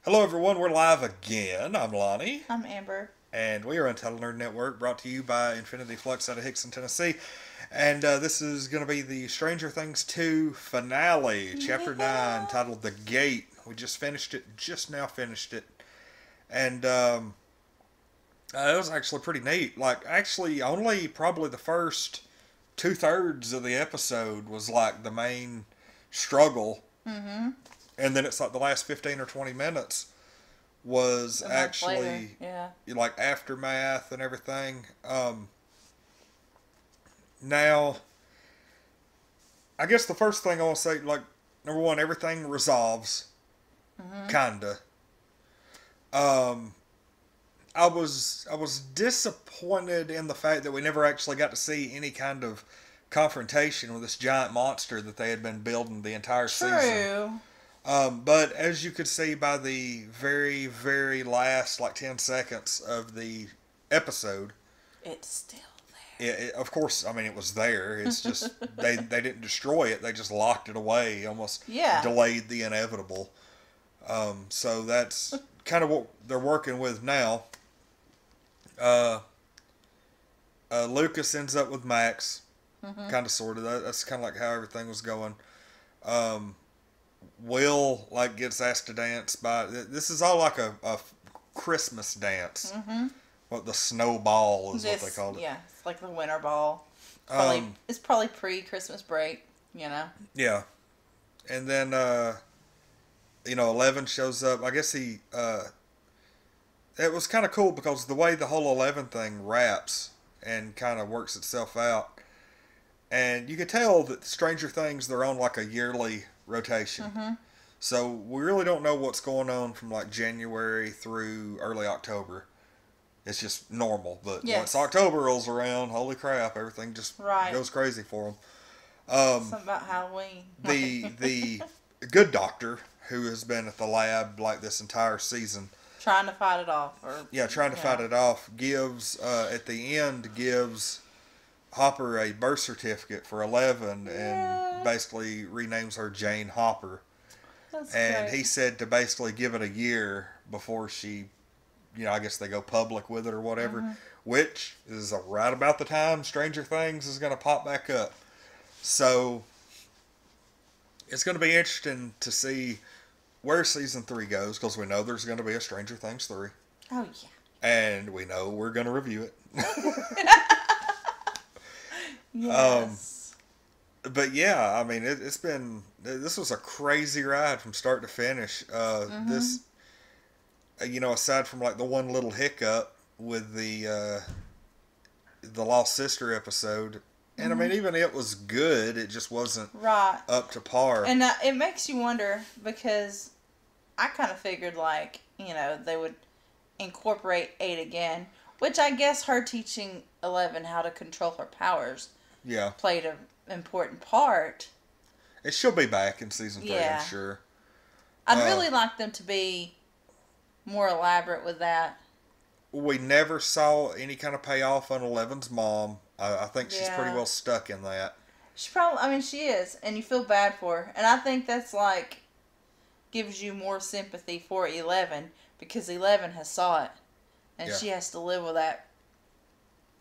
Hello, everyone. We're live again. I'm Lonnie, I'm Amber. and we are Untitled Nerd Network, brought to you by Infinity Flux out of Hickson, Tennessee. And this is going to be the Stranger Things 2 finale, Chapter 9, Yeah. titled The Gate. We just finished it, just now finished it. And it was actually pretty neat. Like, actually, only probably the first two-thirds of the episode was like the main struggle. Mm-hmm. And then it's like the last 15 or 20 minutes was A month later. actually Yeah. like aftermath and everything. Now, I guess the first thing I want to say, like, number one, everything resolves, Mm-hmm. kinda. Um, I was disappointed in the fact that we never actually got to see any kind of confrontation with this giant monster that they had been building the entire season. True. But as you could see by the very, very last, like, 10 seconds of the episode, It's still there. of course, I mean, it was there. It's just, they didn't destroy it. They just locked it away, almost Yeah. delayed the inevitable. So that's kind of what they're working with now. Uh, Lucas ends up with Max, Mm-hmm. kind of, sort of. That's kind of like how everything was going. Um, Will like gets asked to dance by. This is all like a Christmas dance. Mm-hmm. What the snowball is what they This, called it. yeah, it's like the winter ball. Um, It's probably pre-Christmas break. You know. yeah, and then 11 shows up. I guess he it was kind of cool because the way the whole 11 thing wraps and kind of works itself out, and you could tell that Stranger Things they're on like a yearly rotation. Mm-hmm. So we really don't know what's going on from like January through early October. It's just normal. But once Yes. October rolls around, holy crap, everything just Right. goes crazy for them. Something about Halloween. The good doctor who has been at the lab like this entire season, Trying to fight it off, or yeah, trying to fight it off, gives at the end gives Hopper a birth certificate for 11 Yeah. and basically renames her Jane Hopper. That's And great. he said to basically give it a year before she, I guess they go public with it or whatever, Mm-hmm. which is right about the time Stranger Things is going to pop back up. So it's going to be interesting to see where season 3 goes because we know there's going to be a Stranger Things 3. Oh And we know we're going to review it. yeah. Um, Yes. but yeah, I mean, this was a crazy ride from start to finish. Mm-hmm. This, aside from like the one little hiccup with the Lost Sister episode, and I mean, even it was good. It just wasn't Right. up to par. And it makes you wonder because I kind of figured they would incorporate 8 again, which I guess her teaching 11 how to control her powers Yeah, played an important part. she'll be back in season 3, Yeah. I'm sure. I'd Uh, really like them to be more elaborate with that. We never saw any kind of payoff on Eleven's mom. I think she's pretty Yeah. well stuck in that. She is, and you feel bad for her. And I think that's gives you more sympathy for 11 because 11 has saw it, and Yeah. she has to live with that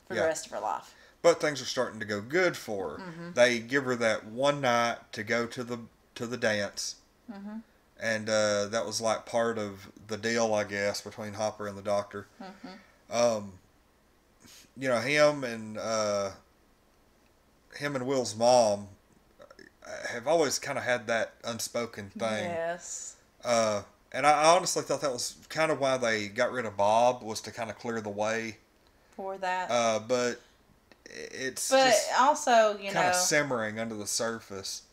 for the Yeah. rest of her life. But things are starting to go good for her. Mm-hmm. They give her that one night to go to the dance, Mm-hmm. and that was like part of the deal, I guess, between Hopper and the Doctor. Mm-hmm. Um, him and Will's mom have always kind of had that unspoken thing. Yes. And I honestly thought that was kind of why they got rid of Bob, was to kind of clear the way. For that. But it's But just also, kind of simmering under the surface.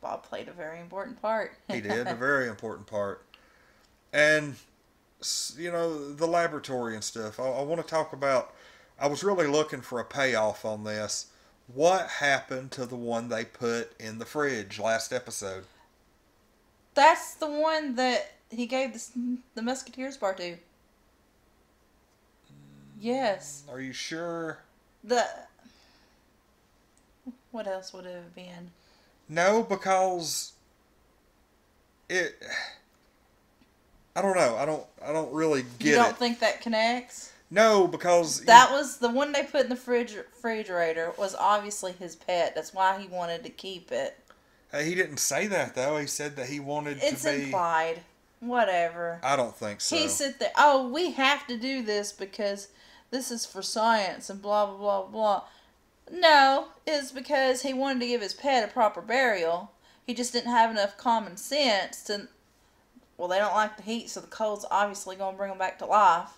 Bob played a very important part. He did a very important part. And the laboratory and stuff. I want to talk about. I was really looking for a payoff on this. What happened to the one they put in the fridge last episode? That's the one that he gave the Musketeers bar to. Yes. Are you sure? The What else would it have been? No, because it I don't know. I don't really get You don't it. think that connects? No, because That was the one they put in the refrigerator was obviously his pet. That's why he wanted to keep it. he didn't say that though. He said that he wanted to It's be. implied. Whatever. I don't think He so. sit there. Oh, we have to do this because this is for science and blah blah blah blah. No, it's because he wanted to give his pet a proper burial. He just didn't have enough common sense to. Well, they don't like the heat, so the cold's obviously going to bring them back to life.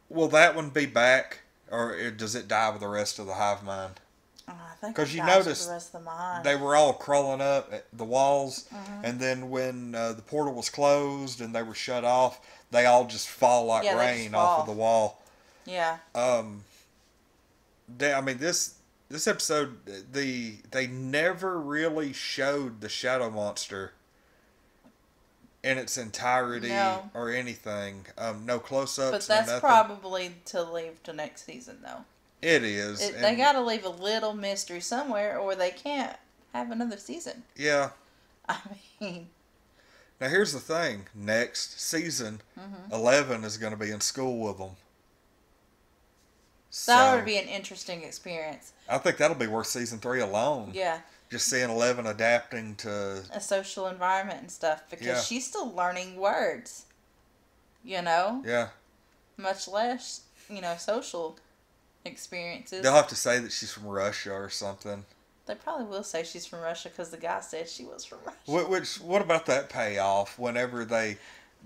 Will that one be back, or does it die with the rest of the hive mind? I think Because it you dies with noticed the rest of the mind. they were all crawling up at the walls, and then when the portal was closed and they were shut off, they all just fall like Yeah, they just rain off of fall. the wall. Yeah. I mean this episode, they never really showed the shadow monster in its entirety No. or anything. No close-ups. But no that's nothing. probably to leave to next season, though. It is. They got to leave a little mystery somewhere, or they can't have another season. Yeah. I mean, Now here's the thing. Next season, Mm-hmm. 11 is going to be in school with them. that would be an interesting experience. I think that'll be worth season 3 alone. Yeah, Just seeing 11 adapting to. a social environment and stuff because Yeah. she's still learning words. You know, Yeah. much less social experiences. They'll have to say that she's from Russia or something. They probably will say she's from Russia because the guy said she was from Russia. What about that payoff whenever they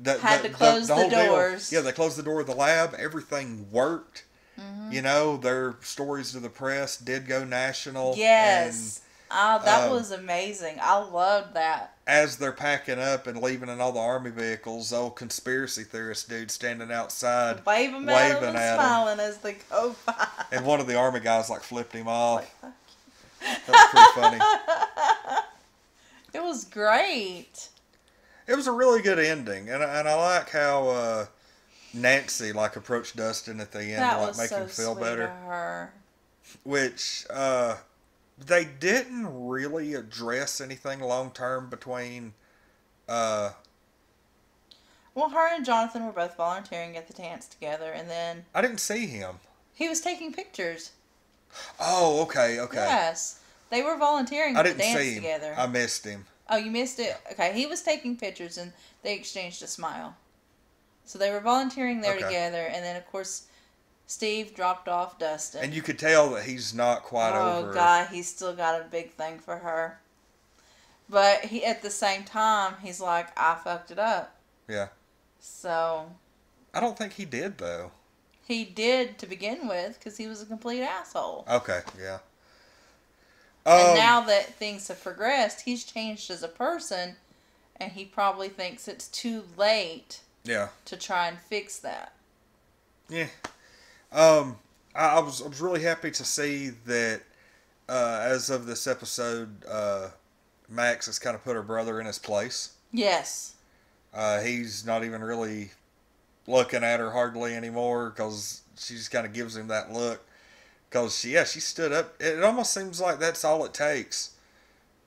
Had to close the whole deal? doors. Yeah, they closed the door of the lab. Everything worked. Mm-hmm. You know, their stories to the press did go national. Yes. That um, was amazing. I loved that. As they're packing up and leaving in all the army vehicles, old conspiracy theorist dude standing outside Waving at them waving and at 'em. smiling as they go by. And one of the army guys like flipped him off. Like, fuck That was pretty funny. you. It was great. It was a really good ending, and I like how Nancy like approached Dustin at the end That to like was make so him feel sweet better. of her. Which they didn't really address anything long term between. Well, her and Jonathan were both volunteering at the dance together, and then I didn't see him. he was taking pictures. Oh, okay. Yes. They were volunteering I at the didn't dance see him. together. I missed him. Oh, you missed it? Okay, he was taking pictures and they exchanged a smile. So they were volunteering there Okay. together, and then, of course, Steve dropped off Dustin. And you could tell that he's not quite over. Oh, God, he's still got a big thing for her. But he, at the same time, he's like, I fucked it up. Yeah. So I don't think he did, though. he did to begin with, because he was a complete asshole. Okay, yeah. And now that things have progressed, he's changed as a person, and he probably thinks it's too late Yeah. to try and fix that. Yeah. I was really happy to see that as of this episode, Max has kind of put her brother in his place. Yes. He's not even really looking at her hardly anymore because she just kind of gives him that look. Because she stood up. It almost seems like that's all it takes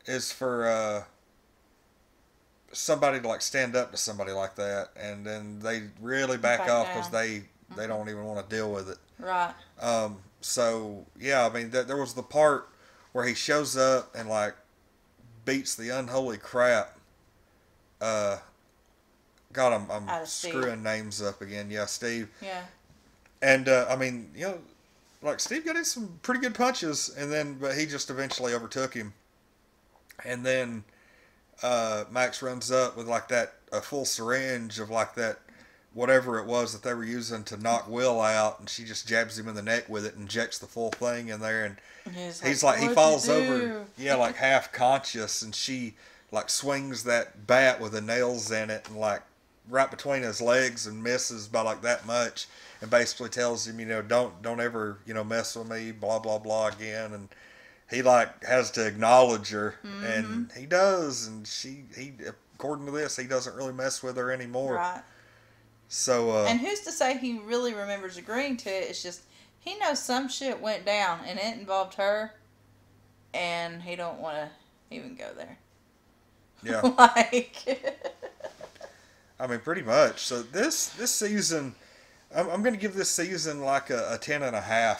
is for somebody to like stand up to somebody like that, and then they really back off because they don't even want to deal with it. Right. So yeah, I mean there was the part where he shows up and like beats the unholy crap. God, I'm Out of Steve. screwing names up again. Yeah, Steve. Yeah. And I mean, like Steve got in some pretty good punches, but he just eventually overtook him. And then Max runs up with like a full syringe of like that whatever it was that they were using to knock Will out, and she just jabs him in the neck with it and injects the full thing in there, and he's like he falls over, like half conscious, and she like swings that bat with the nails in it and like right between his legs and misses by like that much, and basically tells him, don't ever, mess with me, blah blah blah again, and he like has to acknowledge her, and he does, and he according to this, he doesn't really mess with her anymore. Right. So and who's to say he really remembers agreeing to it? It's just he knows some shit went down and it involved her, and he don't want to even go there. yeah. Like. I mean, pretty much. So this season, I'm going to give this season like a 10.5.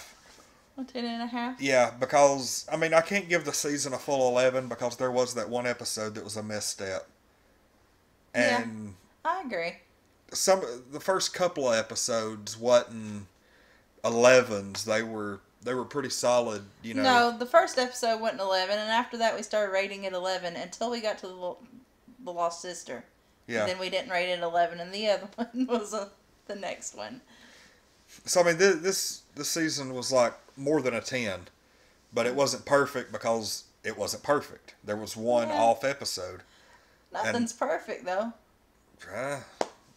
A 10.5? Yeah, because, I mean, I can't give the season a full 11 because there was that one episode that was a misstep. And yeah, I agree. The first couple of episodes wasn't 11s. They were pretty solid, you know. No, the first episode wasn't 11, and after that we started rating it 11 until we got to the Lost Sister. Yeah. And then we didn't rate it 11, and the other one was the next one. So, I mean, this season was like more than a 10, but it wasn't perfect because it wasn't perfect. There was one off episode. Nothing's perfect, though. There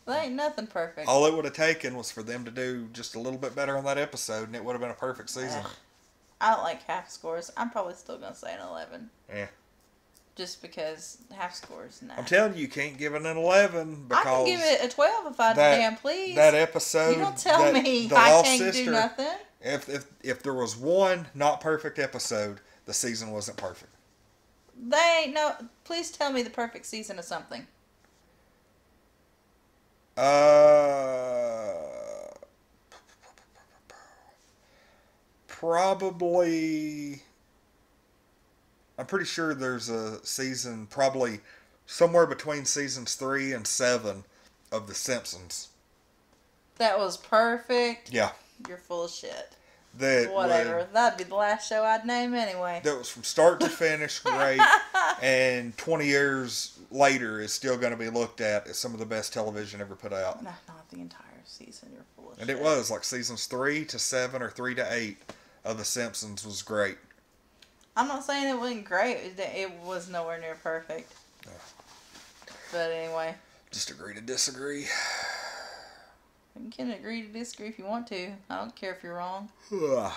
ain't nothing perfect. All it would have taken was for them to do just a little bit better on that episode, and it would have been a perfect season. I don't like half scores. I'm probably still going to say an 11. Yeah. Just because half scores, nah. I'm telling you, you can't give it an 11 because... I can give it a 12 if I damn please. That episode... You don't tell me the I Lost can't Sister, do nothing. If there was one not perfect episode, the season wasn't perfect. They ain't no... Please tell me the perfect season of something. Probably... I'm pretty sure there's a season, probably somewhere between seasons 3 and 7 of The Simpsons. That was perfect. Yeah. You're full of shit. Whatever. That'd be the last show I'd name anyway. That was from start to finish great, and 20 years later is still going to be looked at as some of the best television ever put out. No, not the entire season. You're full of shit. And it was like seasons 3 to 7 or 3 to 8 of The Simpsons was great. I'm not saying it wasn't great. It was nowhere near perfect. Yeah. But anyway. Just agree to disagree. You can agree to disagree if you want to. I don't care if you're wrong. But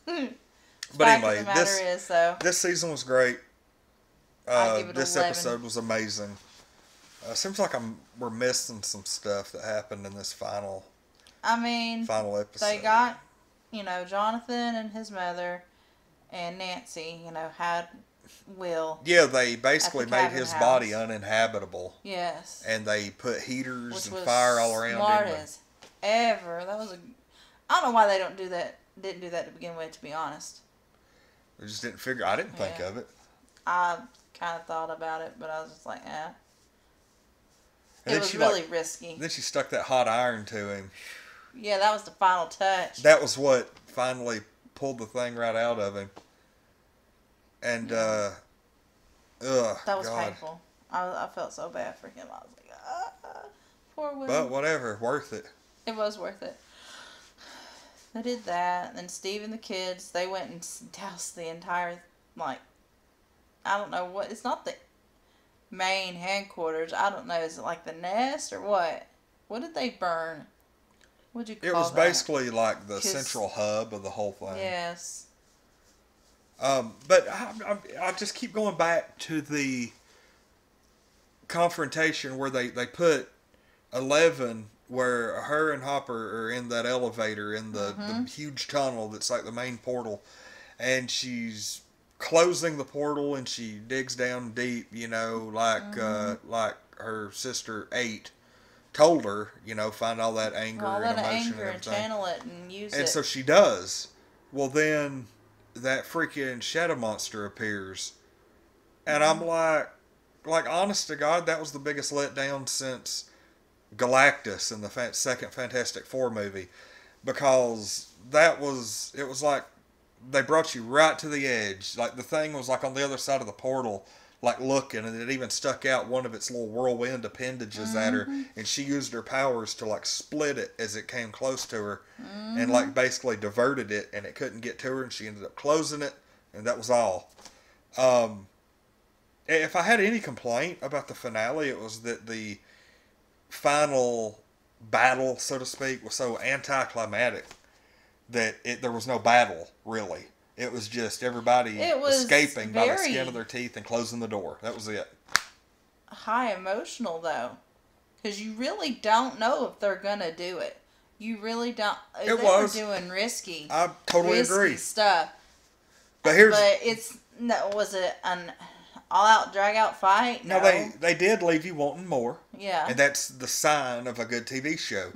anyway, anyway, this season was great. This 11. episode was amazing. Seems like we're missing some stuff that happened in this final episode. They got, Jonathan and his mother and Nancy, had Will. Yeah, they basically made his house. body uninhabitable. Yes. And they put heaters Which and was fire all around smart him. as ever. That was I don't know why they didn't do that to begin with, to be honest. They just didn't figure. I didn't think of it. I kind of thought about it, but I was just like, eh. And it was really risky. Then she stuck that hot iron to him. Yeah, that was the final touch. That was what finally pulled the thing right out of him. And, that was God. painful. I felt so bad for him. I was like, poor Will. But whatever, worth it. It was worth it. They did that. And then Steve and the kids, they went and doused the entire, I don't know what, it's not the main headquarters. I don't know, is it like the nest or what? What did they burn? What'd you call It was that? basically like the central hub of the whole thing. Yes. But I just keep going back to the confrontation where they put 11, where her and Hopper are in that elevator in the huge tunnel that's like the main portal, and she's closing the portal and she digs down deep, like her sister 8 told her, find all that anger and emotion and everything. And channel it and use it. And so she does. Well, then that freaking shadow monster appears. And I'm like, honest to God, that was the biggest letdown since Galactus in the second Fantastic Four movie. Because it was like they brought you right to the edge. Like the thing was like on the other side of the portal, like looking, and it even stuck out one of its little whirlwind appendages at her, and she used her powers to like split it as it came close to her, and like basically diverted it, and it couldn't get to her, and she ended up closing it, and that was all. If I had any complaint about the finale, it was that the final battle, so to speak, was so anticlimactic that there was no battle, really. It was just everybody escaping by the skin of their teeth and closing the door. That was it. High emotional, though. Because you really don't know if they're going to do it. You really don't. They were doing risky. I totally agree. Stuff. But was it all out drag out fight. No, they did leave you wanting more. Yeah. And that's the sign of a good TV show.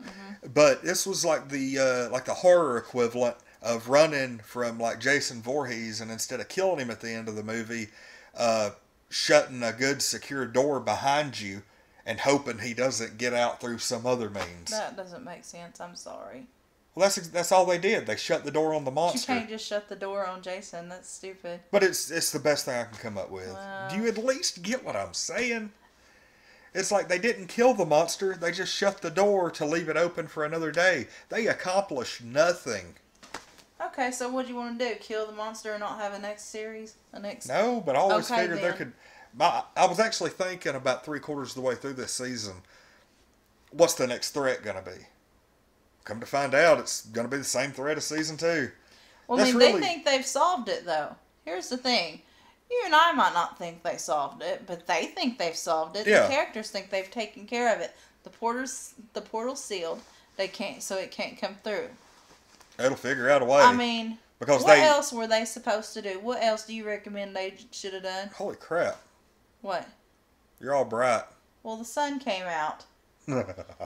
But this was like the horror equivalent of running from like Jason Voorhees, and instead of killing him at the end of the movie, shutting a good secure door behind you and hoping he doesn't get out through some other means. That doesn't make sense. I'm sorry. Well, that's all they did. They shut the door on the monster. You can't just shut the door on Jason. That's stupid. But it's the best thing I can come up with. Do you at least get what I'm saying? It's like they didn't kill the monster. They just shut the door to leave it open for another day. They accomplished nothing. Okay, so what do you want to do? Kill the monster and not have a next series? No, but I always figured then. there could... I was actually thinking about 3/4 of the way through this season, what's the next threat going to be? Come to find out, it's going to be the same threat as season 2. Well, I mean, they think they've solved it, though. Here's the thing. You and I might not think they solved it, but they think they've solved it. Yeah. The characters think they've taken care of it. The portal's sealed. It can't come through. It'll figure out a way. I mean, because what else were they supposed to do? What else do you recommend they should have done? Holy crap. What? You're all bright. Well, the sun came out.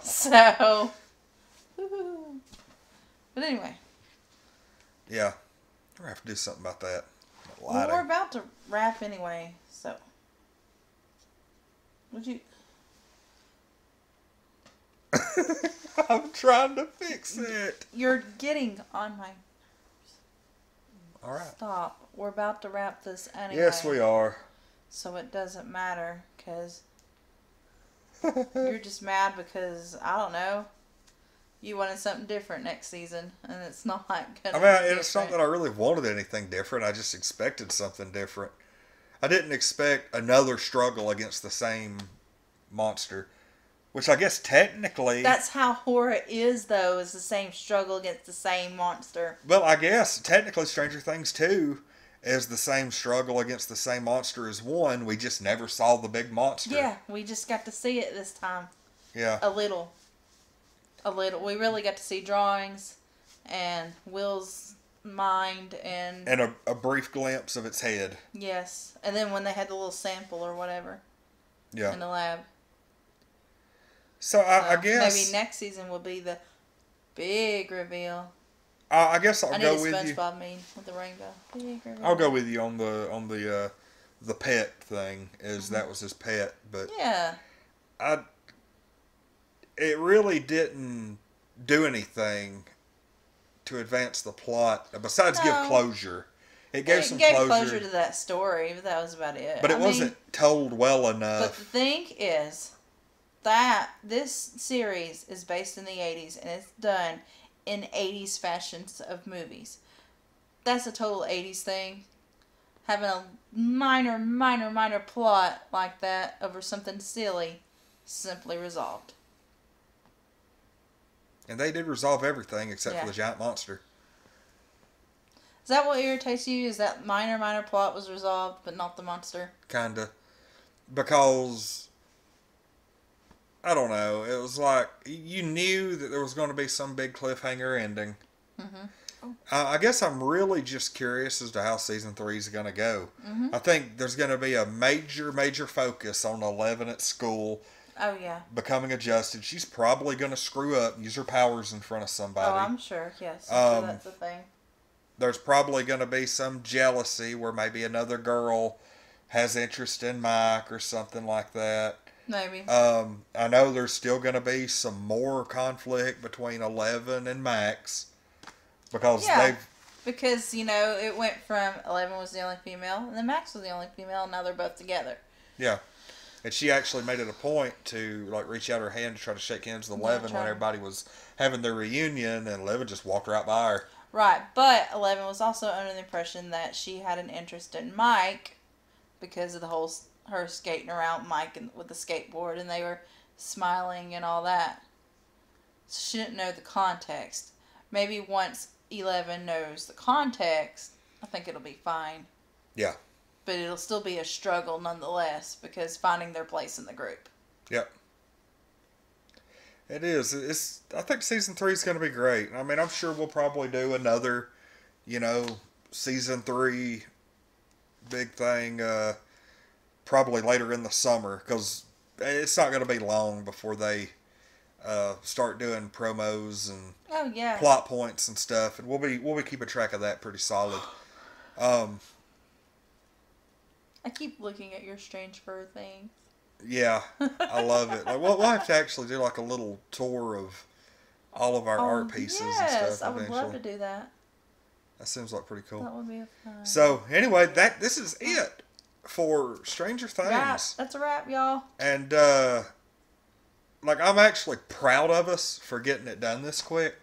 So... But anyway. Yeah. We're going to have to do something about that. Well, we're about to wrap anyway, so. Would you... I'm trying to fix it. You're getting on my... All right. Stop. We're about to wrap this anyway. Yes, we are. So it doesn't matter, because you're just mad because, I don't know, you wanted something different next season, and it's not gonna be different. It's not that I really wanted anything different. I just expected something different. I didn't expect another struggle against the same monster, which I guess technically... That's how horror is, though, is the same struggle against the same monster. Well, I guess technically Stranger Things 2 is the same struggle against the same monster as 1. We just never saw the big monster. Yeah, we just got to see it this time. Yeah. A little. We really got to see drawings and Will's mind and a brief glimpse of its head. Yes. And then when they had the little sample or whatever. Yeah. In the lab. So I guess maybe next season will be the big reveal. I guess I'll go with you. I need a SpongeBob meme with the rainbow. Big reveal. I'll go with you on the pet thing. That was his pet, but yeah. It really didn't do anything to advance the plot besides give closure. It gave some closure to that story, but that was about it. But it wasn't told well enough. But the thing is that this series is based in the 80s and it's done in 80s fashions of movies. That's a total 80s thing. Having a minor plot like that over something silly simply resolved. And they did resolve everything except for the giant monster. Is that what irritates you? Is that minor plot was resolved, but not the monster? Kinda. Because, I don't know, it was like, you knew that there was going to be some big cliffhanger ending. Mm-hmm. Oh. I guess I'm really just curious as to how season 3 is going to go. Mm-hmm. I think there's going to be a major focus on 11 at school. Oh, yeah. Becoming adjusted. She's probably going to screw up and use her powers in front of somebody. Oh, I'm sure, yes. I'm sure that's the thing. There's probably going to be some jealousy where maybe another girl has interest in Mike or something like that. Maybe. I know there's still going to be some more conflict between 11 and Max. Because Because, it went from 11 was the only female, and then Max was the only female, and now they're both together. Yeah. And she actually made it a point to reach out her hand to try to shake hands with 11 when everybody was having their reunion, and 11 just walked right by her. Right, but 11 was also under the impression that she had an interest in Mike because of the whole her skating around Mike with the skateboard, and they were smiling and all that. So she didn't know the context. Maybe once 11 knows the context, I think it'll be fine. Yeah. But it'll still be a struggle nonetheless because finding their place in the group. Yep. It is. I think season 3 is going to be great. I mean, I'm sure we'll probably do another, season 3 big thing probably later in the summer, because it's not going to be long before they start doing promos and Oh yeah. plot points and stuff, and we'll be keeping track of that pretty solid. I keep looking at your strange fur thing. Yeah, I love it. Like, we'll have to actually do like a little tour of all of our art pieces and yes, stuff I would eventually. love to do that. That seems like pretty cool. That would be fun. So anyway, this is it for Stranger Things. Wrap. That's a wrap, y'all. And like, I'm actually proud of us for getting it done this quick,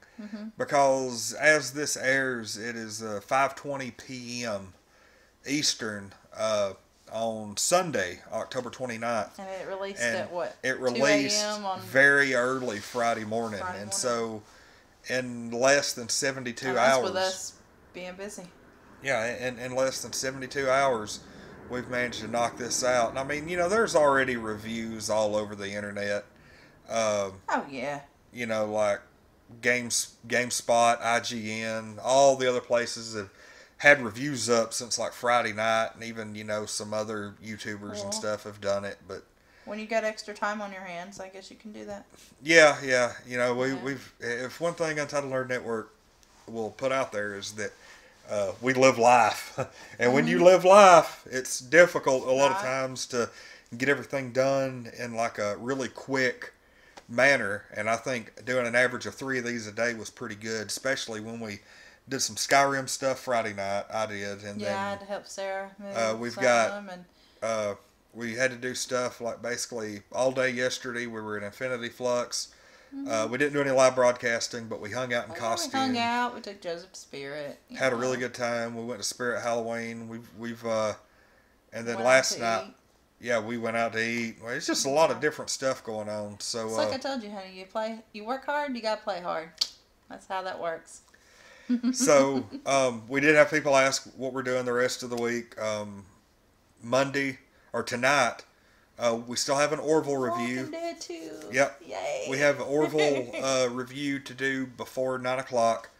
because as this airs, it is 5:20 p.m. Eastern on Sunday, October 29th. And it released And at what? it 2 released a.m. on very early Friday morning. Friday morning. And so in less than 72 and that's hours. with us being busy. Yeah, in less than 72 hours, we've managed to knock this out. And I mean, there's already reviews all over the internet. Oh yeah. Like GameSpot, IGN, all the other places have had reviews up since like Friday night, and even some other YouTubers and stuff have done it. But when you got extra time on your hands, I guess you can do that. yeah. We've if one thing Untitled Nerd Network will put out there is that we live life, and when you live life, it's difficult a lot of times to get everything done in like a really quick manner. And I think doing an average of 3 of these a day was pretty good, especially when we did some Skyrim stuff Friday night. I did, and then I had to help Sarah move we've some, got and we had to do stuff like basically all day yesterday. We were in Infinity Flux. We didn't do any live broadcasting, but we hung out in costume. We hung out. We took Joseph to Spirit. Had a really good time. We went to Spirit Halloween. We've and then Went last out to night, eat. we went out to eat. Well, it's just a lot of different stuff going on. So It's like I told you, honey. You work hard. You gotta play hard. That's how that works. So we did have people ask what we're doing the rest of the week. Monday or tonight, we still have an Orville review. Walking Dead 2. Yep. Yay. We have an Orville review to do before 9 o'clock.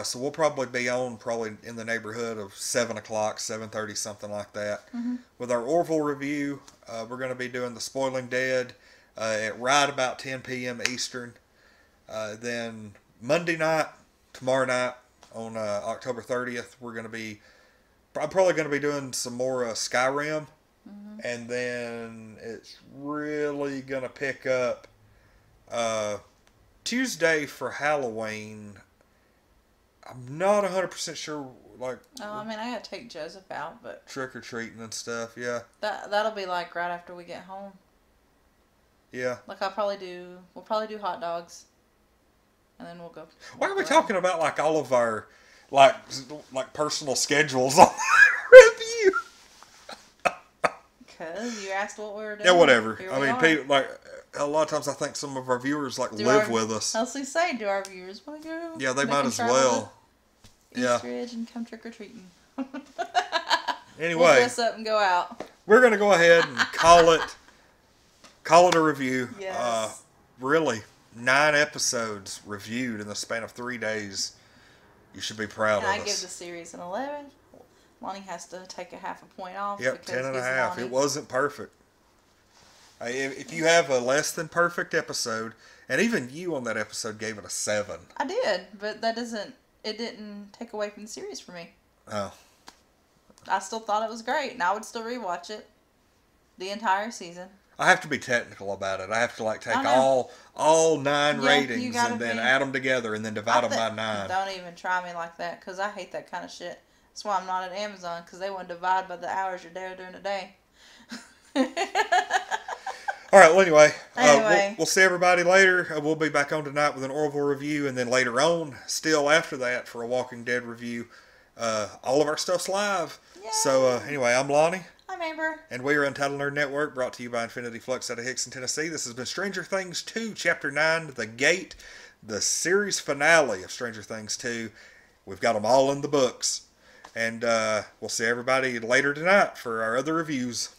So we'll probably be on in the neighborhood of 7 o'clock, 7:30, something like that. With our Orville review, we're going to be doing The Spoiling Dead at right about 10 p.m. Eastern. Then Monday night, tomorrow night, on October 30th, I'm probably going to be doing some more Skyrim. And then it's really going to pick up Tuesday for Halloween. I'm not 100% sure, like... I gotta take Joseph out, but... trick-or-treating and stuff, yeah. That'll be like right after we get home. Yeah. Like we'll probably do hot dogs. And then we'll go... Why are we talking about, like, all of our, like personal schedules on review? Because you asked what we were doing. Yeah, whatever. Here I we mean, are. people, like, a lot of times I think some of our viewers, like, live with us. I was going to say, do our viewers want to go? Yeah, they might as well. Yeah. East Ridge and come trick-or-treating. Anyway. We'll dress up and go out. We're going to go ahead and call it a review. Yes. Really, 9 episodes reviewed in the span of 3 days. You should be proud of us. And I give the series an 11. Lonnie has to take a half a point off. Yep, 10.5. It wasn't perfect. If you have a less than perfect episode, and even you on that episode gave it a 7. I did, but it didn't take away from the series for me. Oh. I still thought it was great, and I would still rewatch it. The entire season. I have to be technical about it. I have to take all 9 ratings and then add them together and then divide them by 9. Don't even try me like that, because I hate that kind of shit. That's why I'm not at Amazon, because they want to divide by the hours you're there during the day. All right, well, anyway. We'll see everybody later. We'll be back on tonight with an Orville review, and then later on, still after that, for a Walking Dead review. All of our stuff's live. Yay. So, anyway, I'm Lonnie. I'm Amber. And we are Untitled Nerd Network, brought to you by Infinity Flux out of Hickson, Tennessee. This has been Stranger Things 2, Chapter 9, The Gate, the series finale of Stranger Things 2. We've got them all in the books. And we'll see everybody later tonight for our other reviews.